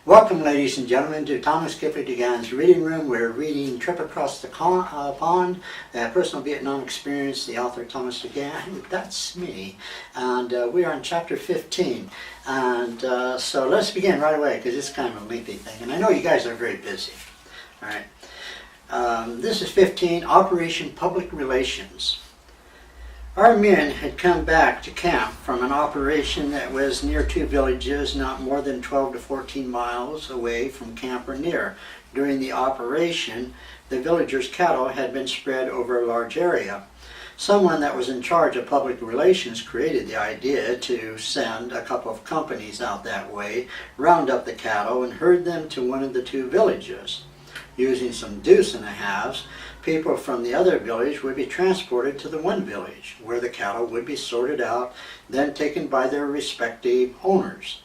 Welcome, ladies and gentlemen, to Thomas Kipling DeGan's reading room. We're reading Trip Across the Pond, a personal Vietnam experience, the author Thomas DeGan. That's me. And we are on chapter 15. And so let's begin right away, because it's kind of a lengthy thing. And I know you guys are very busy. All right. This is 15, Operation Public Relations. Our men had come back to camp from an operation that was near two villages not more than 12 to 14 miles away from camp or near. During the operation, the villagers' cattle had been spread over a large area. Someone that was in charge of public relations created the idea to send a couple of companies out that way, round up the cattle, and herd them to one of the two villages. Using some deuce and a halves, people from the other village would be transported to the one village, where the cattle would be sorted out, then taken by their respective owners.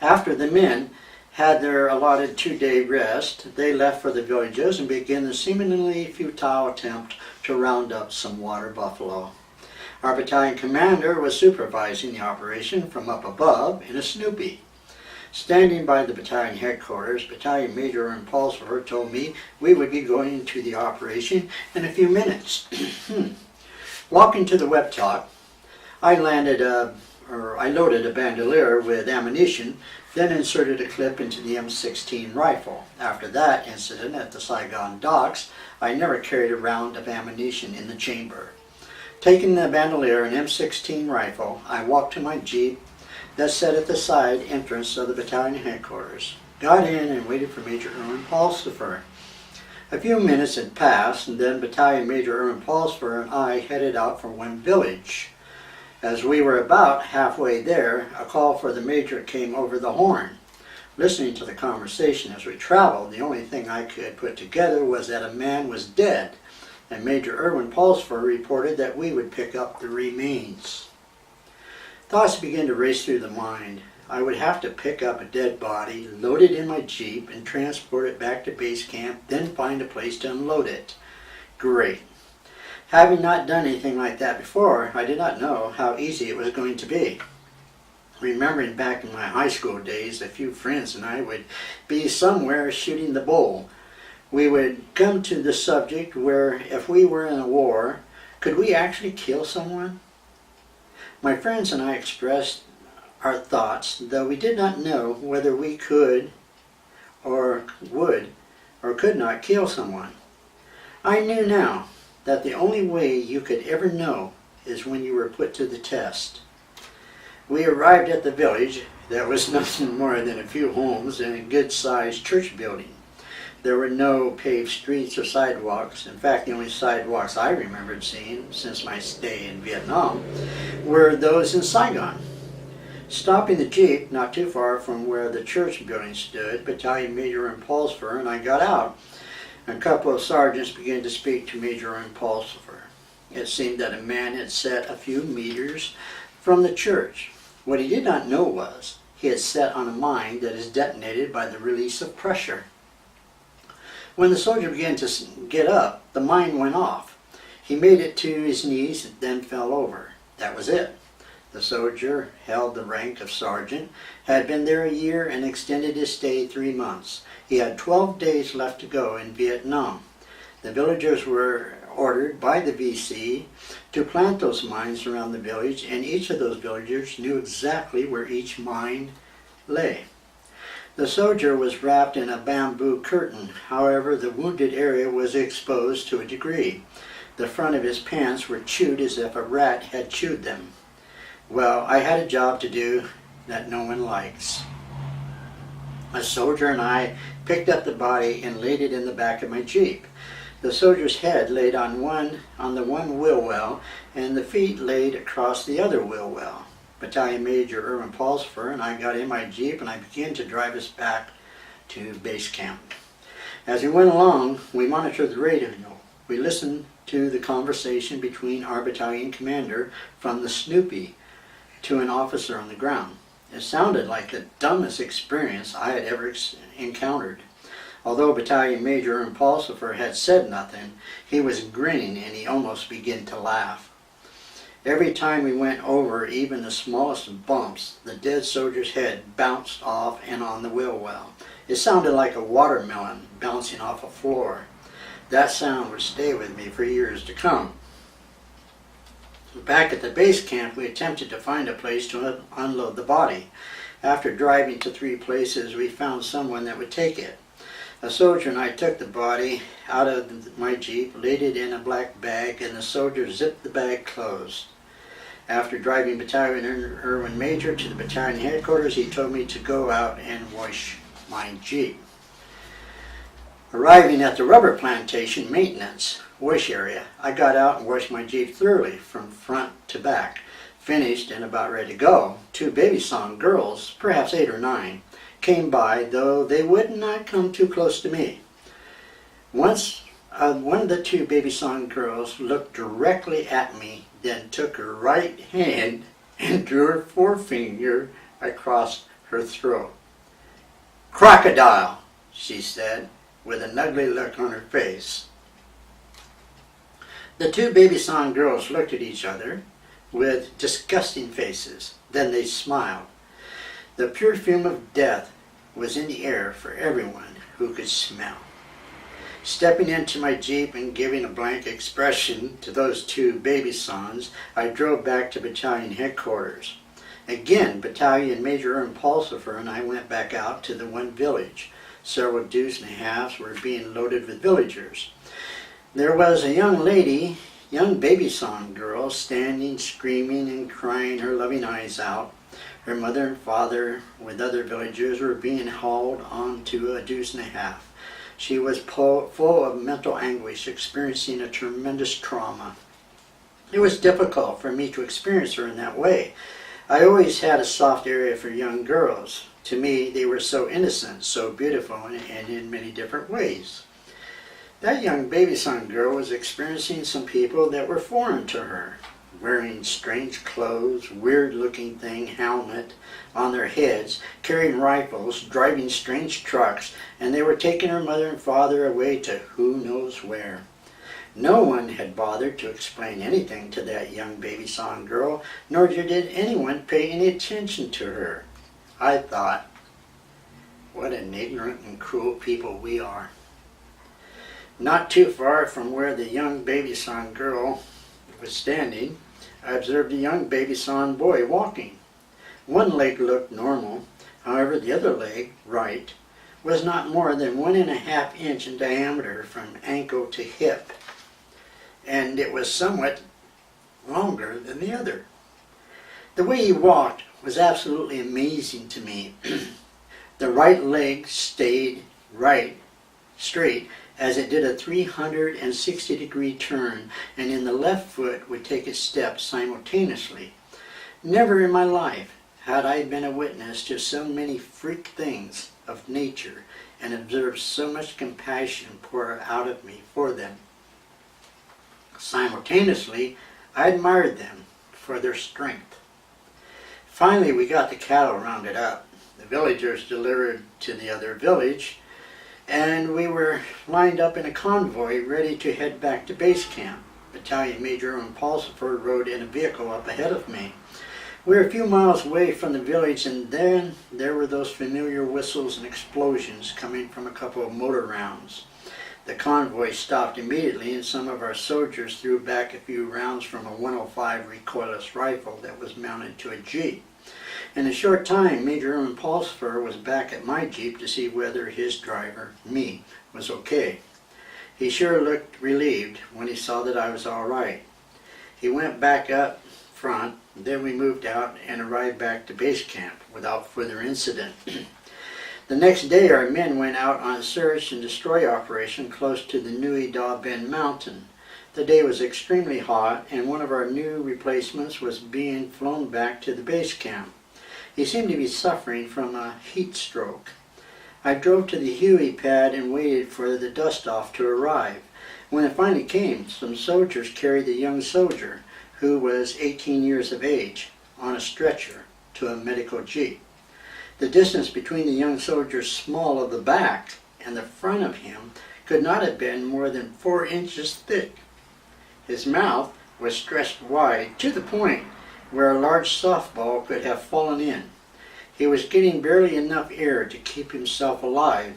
After the men had their allotted 2-day rest, they left for the villages and began the seemingly futile attempt to round up some water buffalo. Our battalion commander was supervising the operation from up above in a Snoopy. Standing by the battalion headquarters, Battalion Major Erin Pulsfer told me we would be going to the operation in a few minutes. Walking to the web talk, I loaded a bandolier with ammunition, then inserted a clip into the M16 rifle. After that incident at the Saigon docks, I never carried a round of ammunition in the chamber. Taking the bandolier and M16 rifle, I walked to my Jeep that sat at the side entrance of the battalion headquarters, got in and waited for Major Erin Pulsfer. A few minutes had passed, and then Battalion Major Erin Pulsfer and I headed out for one village. As we were about halfway there, a call for the major came over the horn. Listening to the conversation as we traveled, the only thing I could put together was that a man was dead, and Major Erin Pulsfer reported that we would pick up the remains. Thoughts began to race through the mind. I would have to pick up a dead body, load it in my Jeep, and transport it back to base camp, then find a place to unload it. Great. Having not done anything like that before, I did not know how easy it was going to be. Remembering back in my high school days, a few friends and I would be somewhere shooting the bull. We would come to the subject where if we were in a war, could we actually kill someone? My friends and I expressed our thoughts, though we did not know whether we could or would or could not kill someone. I knew now that the only way you could ever know is when you were put to the test. We arrived at the village that was nothing more than a few homes and a good-sized church building. There were no paved streets or sidewalks. In fact, the only sidewalks I remembered seeing since my stay in Vietnam were those in Saigon. Stopping the Jeep not too far from where the church building stood, Battalion Major Erin Pulsfer and I got out. A couple of sergeants began to speak to Major Erin Pulsfer. It seemed that a man had sat a few meters from the church. What he did not know was he had sat on a mine that is detonated by the release of pressure. When the soldier began to get up, the mine went off. He made it to his knees and then fell over. That was it. The soldier held the rank of sergeant, had been there a year and extended his stay 3 months. He had 12 days left to go in Vietnam. The villagers were ordered by the VC to plant those mines around the village, and each of those villagers knew exactly where each mine lay. The soldier was wrapped in a bamboo curtain. However, the wounded area was exposed to a degree. The front of his pants were chewed as if a rat had chewed them. Well, I had a job to do that no one likes. A soldier and I picked up the body and laid it in the back of my Jeep. The soldier's head laid on the one wheel well, and the feet laid across the other wheel well. Battalion Major Erin Pulsfer and I got in my Jeep and I began to drive us back to base camp. As we went along, we monitored the radio. We listened to the conversation between our battalion commander from the Snoopy to an officer on the ground. It sounded like the dumbest experience I had ever encountered. Although Battalion Major Erin Pulsfer had said nothing, he was grinning and he almost began to laugh. Every time we went over even the smallest of bumps, the dead soldier's head bounced off and on the wheel well. It sounded like a watermelon bouncing off a floor. That sound would stay with me for years to come. Back at the base camp, we attempted to find a place to unload the body. After driving to 3 places, we found someone that would take it. A soldier and I took the body out of my Jeep, laid it in a black bag, and the soldier zipped the bag closed. After driving Battalion Irwin Major to the battalion headquarters, he told me to go out and wash my Jeep. Arriving at the rubber plantation maintenance wash area, I got out and washed my Jeep thoroughly from front to back. Finished and about ready to go, 2 baby song girls, perhaps 8 or 9, came by, though they would not come too close to me. Once one of the 2 baby song girls looked directly at me, then took her right hand and drew her forefinger across her throat. "Crocodile," she said, with an ugly look on her face. The 2 baby song girls looked at each other with disgusting faces. Then they smiled. The perfume of death was in the air for everyone who could smell. Stepping into my Jeep and giving a blank expression to those 2 baby songs, I drove back to battalion headquarters. Again, Battalion Major Erin Pulsfer and I went back out to the one village. Several deuce and a halves were being loaded with villagers. There was a young baby song girl, standing, screaming and crying her loving eyes out. Her mother and father, with other villagers, were being hauled onto a deuce and a half. She was full of mental anguish, experiencing a tremendous trauma. It was difficult for me to experience her in that way. I always had a soft area for young girls. To me, they were so innocent, so beautiful, and in many different ways. That young baby song girl was experiencing some people that were foreign to her, wearing strange clothes, weird-looking helmet on their heads, carrying rifles, driving strange trucks, and they were taking her mother and father away to who knows where. No one had bothered to explain anything to that young baby song girl, nor did anyone pay any attention to her. I thought, what an ignorant and cruel people we are. Not too far from where the young baby song girl was standing, I observed a young baby song boy walking. One leg looked normal, however the other leg, right, was not more than 1.5 inch in diameter from ankle to hip, and it was somewhat longer than the other. The way he walked was absolutely amazing to me. The right leg stayed straight as it did a 360-degree turn, and in the left foot would take a step simultaneously. Never in my life had I been a witness to so many freak things of nature and observed so much compassion pour out of me for them. Simultaneously, I admired them for their strength. Finally, we got the cattle rounded up. The villagers delivered to the other village, and we were lined up in a convoy ready to head back to base camp. Battalion Major Erin Pulsfer rode in a vehicle up ahead of me. We were a few miles away from the village, and then there were those familiar whistles and explosions coming from a couple of mortar rounds. The convoy stopped immediately, and some of our soldiers threw back a few rounds from a 105 recoilless rifle that was mounted to a Jeep. In a short time, Major Erin Pulsfer was back at my Jeep to see whether his driver, me, was okay. He sure looked relieved when he saw that I was all right. He went back up front, then we moved out and arrived back to base camp without further incident. The next day, our men went out on a search and destroy operation close to the Nui Da Bend mountain. The day was extremely hot, and one of our new replacements was being flown back to the base camp. He seemed to be suffering from a heat stroke. I drove to the Huey pad and waited for the dust-off to arrive. When it finally came, some soldiers carried the young soldier, who was 18 years of age, on a stretcher to a medical Jeep. The distance between the young soldier's small of the back and the front of him could not have been more than 4 inches thick. His mouth was stretched wide to the point where a large softball could have fallen in. He was getting barely enough air to keep himself alive,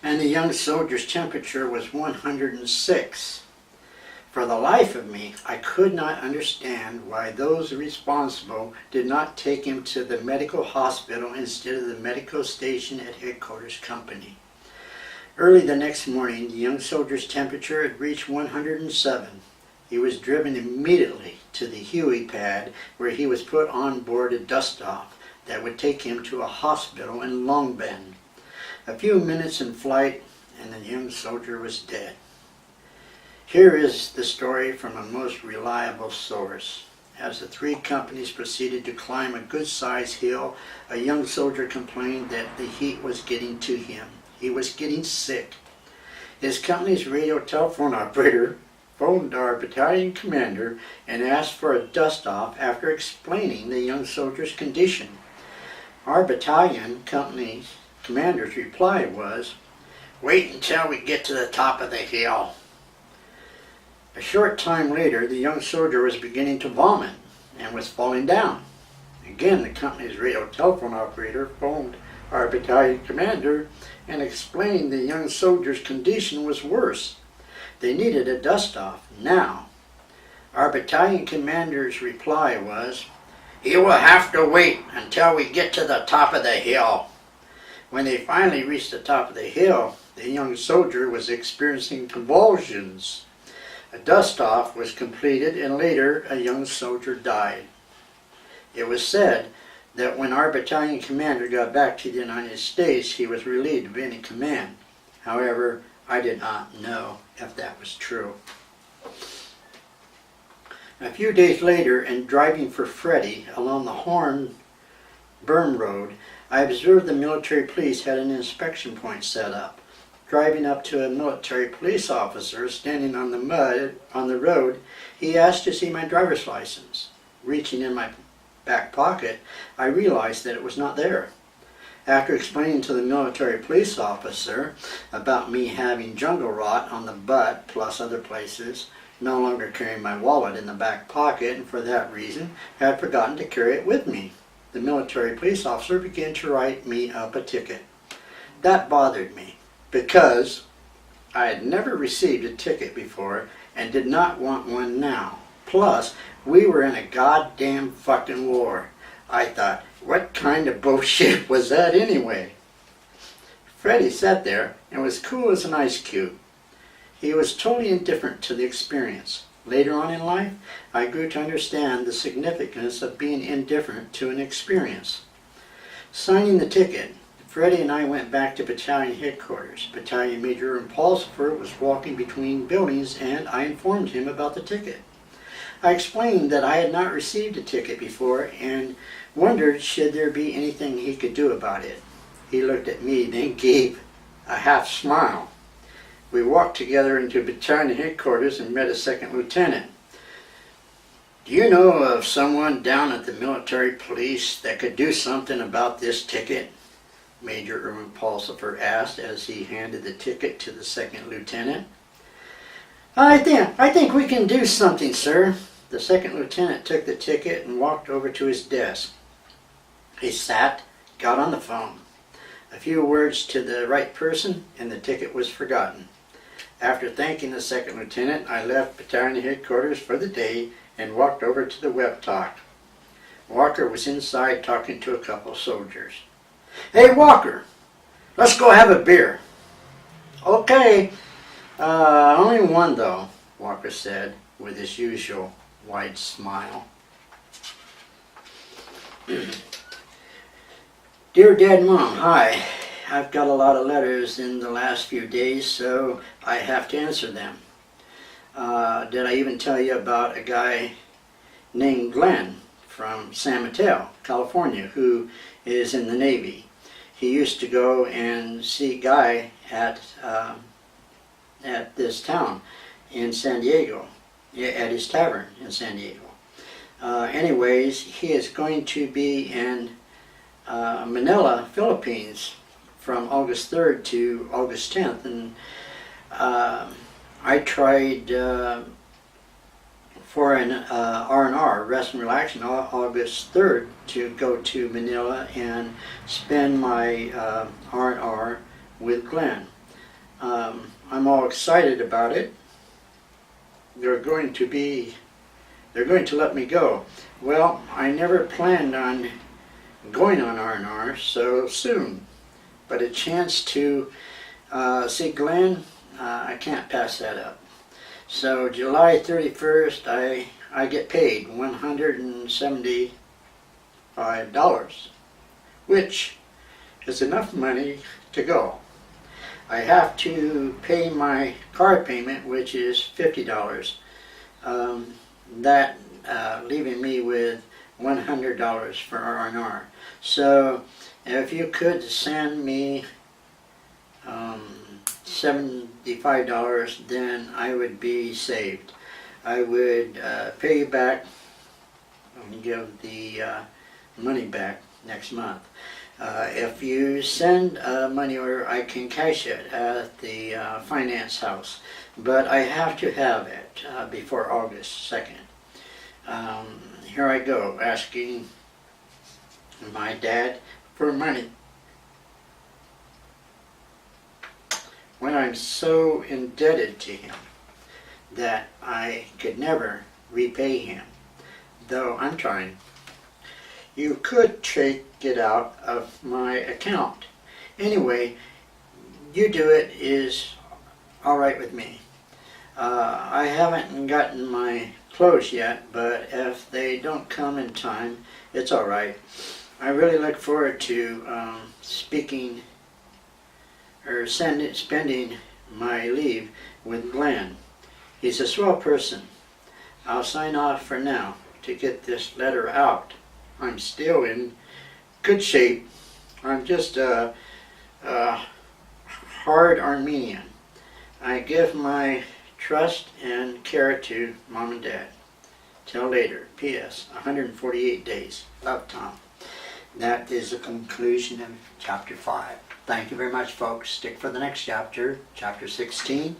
and the young soldier's temperature was 106. For the life of me, I could not understand why those responsible did not take him to the medical hospital instead of the medical station at headquarters company. Early the next morning, the young soldier's temperature had reached 107. He was driven immediately to the Huey pad, where he was put on board a dust-off that would take him to a hospital in Long Bend. A few minutes in flight, and the young soldier was dead. Here is the story from a most reliable source. As the three companies proceeded to climb a good-sized hill, a young soldier complained that the heat was getting to him. He was getting sick. His company's radio telephone operator phoned our battalion commander and asked for a dust-off after explaining the young soldier's condition. Our battalion company's commander's reply was, "Wait until we get to the top of the hill." A short time later, the young soldier was beginning to vomit and was falling down. Again, the company's radio telephone operator phoned our battalion commander and explained the young soldier's condition was worse. They needed a dust-off now. Our battalion commander's reply was, "You will have to wait until we get to the top of the hill." When they finally reached the top of the hill, the young soldier was experiencing convulsions. A dust-off was completed, and later a young soldier died. It was said that when our battalion commander got back to the United States, he was relieved of any command. However, I did not know if that was true. A few days later, in driving for Freddie along the Horn Berm Road, I observed the military police had an inspection point set up. Driving up to a military police officer standing on the mud on the road, he asked to see my driver's license. Reaching in my back pocket, I realized that it was not there. After explaining to the military police officer about me having jungle rot on the butt plus other places, no longer carrying my wallet in the back pocket, and for that reason had forgotten to carry it with me, the military police officer began to write me up a ticket. That bothered me, because I had never received a ticket before and did not want one now. Plus, we were in a goddamn fucking war. I thought, what kind of bullshit was that anyway? Freddie sat there and was cool as an ice cube. He was totally indifferent to the experience. Later on in life, I grew to understand the significance of being indifferent to an experience. Signing the ticket, Freddie and I went back to battalion headquarters. Battalion Major Erin Pulsfer was walking between buildings, and I informed him about the ticket. I explained that I had not received a ticket before and wondered should there be anything he could do about it. He looked at me, then gave a half smile. We walked together into battalion headquarters and met a second lieutenant. "Do you know of someone down at the military police that could do something about this ticket?" Major Erin Pulsfer asked as he handed the ticket to the second lieutenant. I think we can do something, sir." The second lieutenant took the ticket and walked over to his desk. He sat, got on the phone. A few words to the right person, and the ticket was forgotten. After thanking the second lieutenant, I left battalion headquarters for the day and walked over to the web talk. Walker was inside talking to a couple of soldiers. "Hey, Walker, let's go have a beer." "Okay, only one though," Walker said with his usual wide smile. Dear Dad and Mom, hi. I've got a lot of letters in the last few days, so I have to answer them. Did I even tell you about a guy named Glenn from San Mateo, California, who is in the Navy? He used to go and see Guy at this town in San Diego, at his tavern in San Diego. Anyways, he is going to be in Manila, Philippines from August 3rd to August 10th, and I tried for an R&R, rest and relax, on August 3rd to go to Manila and spend my R&R with Glenn. I'm all excited about it. They're going to let me go. Well, I never planned on going on R&R so soon, but a chance to see Glenn, I can't pass that up. So July 31st, I get paid $175, which is enough money to go. I have to pay my car payment, which is $50. That leaving me with $100 for R&R. So if you could send me $75, then I would be saved. I would pay you back and give the money back next month. If you send money order, I can cash it at the finance house, but I have to have it before August 2nd. Here I go, asking my dad for money when I'm so indebted to him that I could never repay him, though I'm trying. You could take it out of my account. Anyway, you do it is all right with me. I haven't gotten my clothes yet, but if they don't come in time, it's all right. I really look forward to spending my leave with Glenn. He's a swell person. I'll sign off for now to get this letter out. I'm still in good shape. I'm just a hard Armenian. I give my trust and care to Mom and Dad. Till later. P.S. 148 days. Love, Tom. That is the conclusion of chapter 5. Thank you very much, folks. Stick for the next chapter, chapter 16,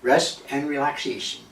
Rest and Relaxation.